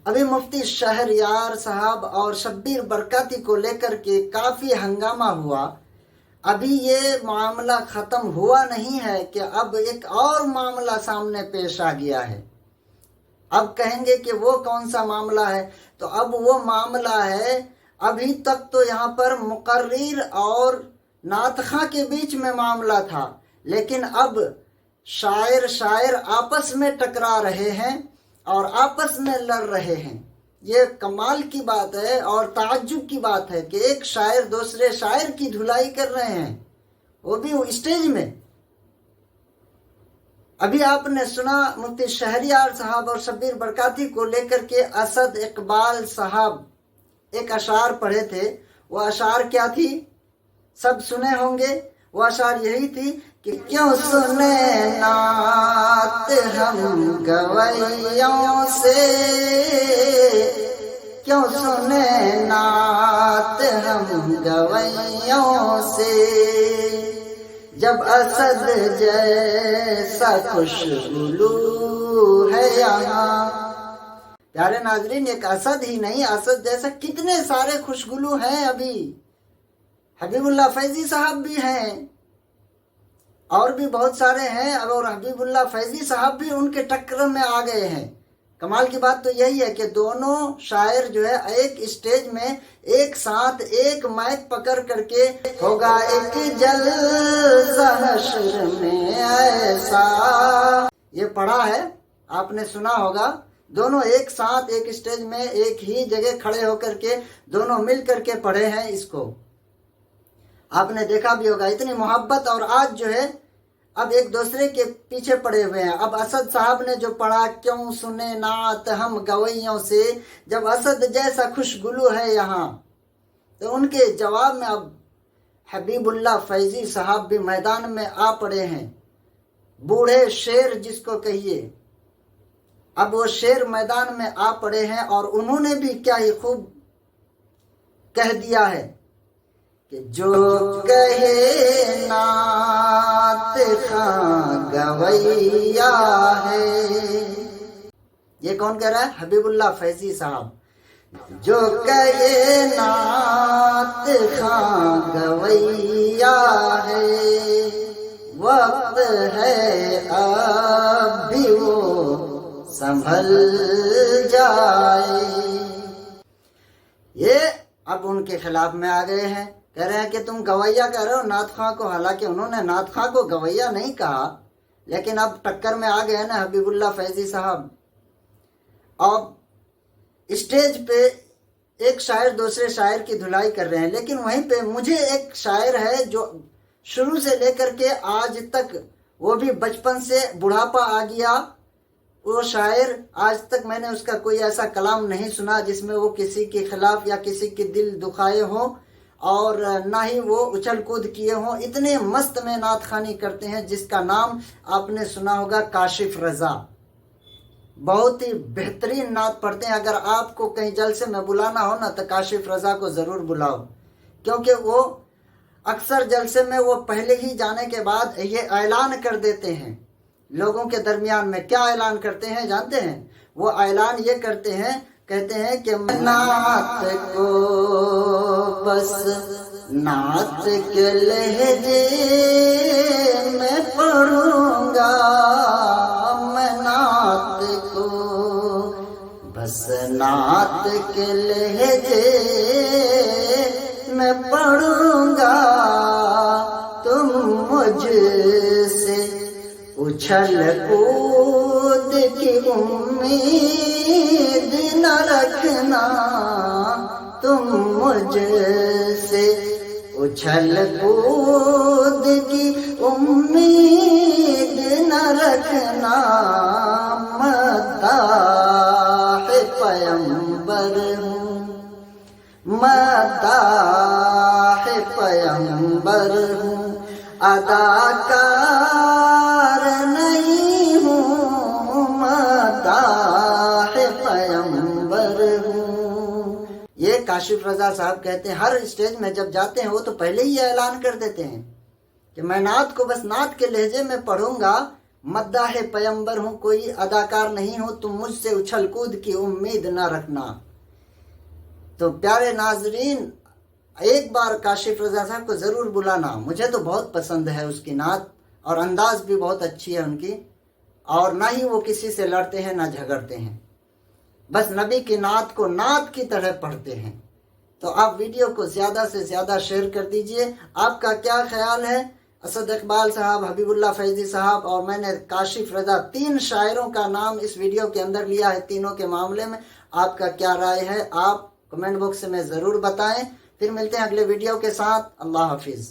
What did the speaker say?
ابھی مفتی شہریار صاحب اور شبیر برکاتی کو لے کر کے کافی ہنگامہ ہوا. ابھی یہ معاملہ ختم ہوا نہیں ہے کہ اب ایک اور معاملہ سامنے پیش آ گیا ہے. اب کہیں گے کہ وہ کون سا معاملہ ہے؟ تو اب وہ معاملہ ہے، ابھی تک تو یہاں پر مقرر اور نعت خواں کے بیچ میں معاملہ تھا، لیکن اب شاعر آپس میں ٹکرا رہے ہیں اور آپس میں لڑ رہے ہیں. یہ کمال کی بات ہے اور تعجب کی بات ہے کہ ایک شاعر دوسرے شاعر کی دھلائی کر رہے ہیں، وہ بھی اسٹیج میں. ابھی آپ نے سنا مفتی شہریار صاحب اور شبیر برکاتی کو لے کر کے اسد اقبال صاحب ایک اشعار پڑھے تھے. وہ اشعار کیا تھی؟ سب سنے ہوں گے. وہ اشعار یہی تھی کہ کیوں سنے نعت ہم گویوں سے، کیوں سنے نعت ہم گویوں سے، جب اسد جیسا خوشگلو ہے یہاں. پیارے ناظرین، ایک اسد ہی نہیں، اسد جیسا کتنے سارے خوشگلو ہیں. ابھی حبیب اللہ فیضی صاحب بھی ہیں اور بھی بہت سارے ہیں، اور حبیب اللہ فیضی صاحب بھی ان کے ٹکر میں آ گئے ہیں. کمال کی بات تو یہی ہے کہ دونوں شاعر جو ہے ایک اسٹیج میں ایک ساتھ ایک مائک پکڑ کر کے ہوگا ایک جلسہ حشر میں ایسا، یہ پڑھا ہے، آپ نے سنا ہوگا. دونوں ایک ساتھ ایک اسٹیج میں ایک ہی جگہ کھڑے ہو کر کے دونوں مل کر کے پڑھے ہیں اس کو. آپ نے دیکھا بھی ہوگا اتنی محبت. اور آج جو ہے اب ایک دوسرے کے پیچھے پڑے ہوئے ہیں. اب اسد صاحب نے جو پڑھا کیوں سنے نعت ہم گویوں سے، جب اسد جیسا خوشگلو ہے یہاں، تو ان کے جواب میں اب حبیب اللہ فیضی صاحب بھی میدان میں آ پڑے ہیں. بوڑھے شیر جس کو کہیے، اب وہ شیر میدان میں آ پڑے ہیں اور انہوں نے بھی کیا ہی خوب کہہ دیا ہے کہ جو کہے نعت خواں گویا ہے. یہ کون کہہ رہا ہے؟ حبیب اللہ فیضی صاحب. جو کہے نعت خواں گویا ہے، وقت ہے اب بھی وہ سنبھل جائے. یہ اب ان کے خلاف میں آ گئے ہیں، کہہ رہے ہیں کہ تم گویا کہہ رہے ہو نعت خواں کو. حالانکہ انہوں نے نعت خواں کو گویا نہیں کہا، لیکن اب ٹکر میں آ گئے نا حبیب اللہ فیضی صاحب. اب اسٹیج پہ ایک شاعر دوسرے شاعر کی دھلائی کر رہے ہیں، لیکن وہیں پہ مجھے ایک شاعر ہے جو شروع سے لے کر کے آج تک، وہ بھی بچپن سے بڑھاپا آ گیا، وہ شاعر آج تک میں نے اس کا کوئی ایسا کلام نہیں سنا جس میں وہ کسی کے خلاف یا کسی کے دل دکھائے ہوں، اور نہ ہی وہ اچھل کود کیے ہوں. اتنے مست میں نعت خوانی کرتے ہیں جس کا نام آپ نے سنا ہوگا کاشف رضا. بہت ہی بہترین نعت پڑھتے ہیں. اگر آپ کو کہیں جلسے میں بلانا ہو نا تو کاشف رضا کو ضرور بلاؤ، کیونکہ وہ اکثر جلسے میں وہ پہلے ہی جانے کے بعد یہ اعلان کر دیتے ہیں لوگوں کے درمیان میں. کیا اعلان کرتے ہیں جانتے ہیں؟ وہ اعلان یہ کرتے ہیں، کہتے ہیں کہ نعت کو بس نعت کے لہجے میں پڑھوں گا، میں نعت کو بس نعت کے لہجے میں پڑھوں گا، تم مجھ سے اچھل کود کی امید نہ رکھنا، تم مجھ سے اچھل کود کی امید نہ رکھنا. مداح پیمبر ہوں، مداح پیمبر ہوں، اداکار نہیں ہوں، مداح پیمبر ہوں. یہ کاشف رضا صاحب کہتے ہیں ہر اسٹیج میں جب جاتے ہیں وہ تو پہلے ہی اعلان کر دیتے ہیں کہ میں نعت کو بس نعت کے لہجے میں پڑھوں گا، مداح پیمبر ہوں، کوئی اداکار نہیں ہوں، تم مجھ سے اچھل کود کی امید نہ رکھنا۔ تو پیارے ناظرین، ایک بار کاشف رضا صاحب کو ضرور بلانا، مجھے تو بہت پسند ہے اس کی نعت، اور انداز بھی بہت اچھی ہے ان کی، اور نہ ہی وہ کسی سے لڑتے ہیں نہ جھگڑتے ہیں، بس نبی کی نعت کو نعت کی طرح پڑھتے ہیں۔ تو آپ ویڈیو کو زیادہ سے زیادہ شیئر کر دیجئے۔ آپ کا کیا خیال ہے؟ اسد اقبال صاحب، حبیب اللہ فیضی صاحب، اور میں نے کاشف رضا، 3 شاعروں کا نام اس ویڈیو کے اندر لیا ہے، تینوں کے معاملے میں آپ کا کیا رائے ہے؟ آپ کمنٹ باکس میں ضرور بتائیں۔ پھر ملتے ہیں اگلے ویڈیو کے ساتھ۔ اللہ حافظ۔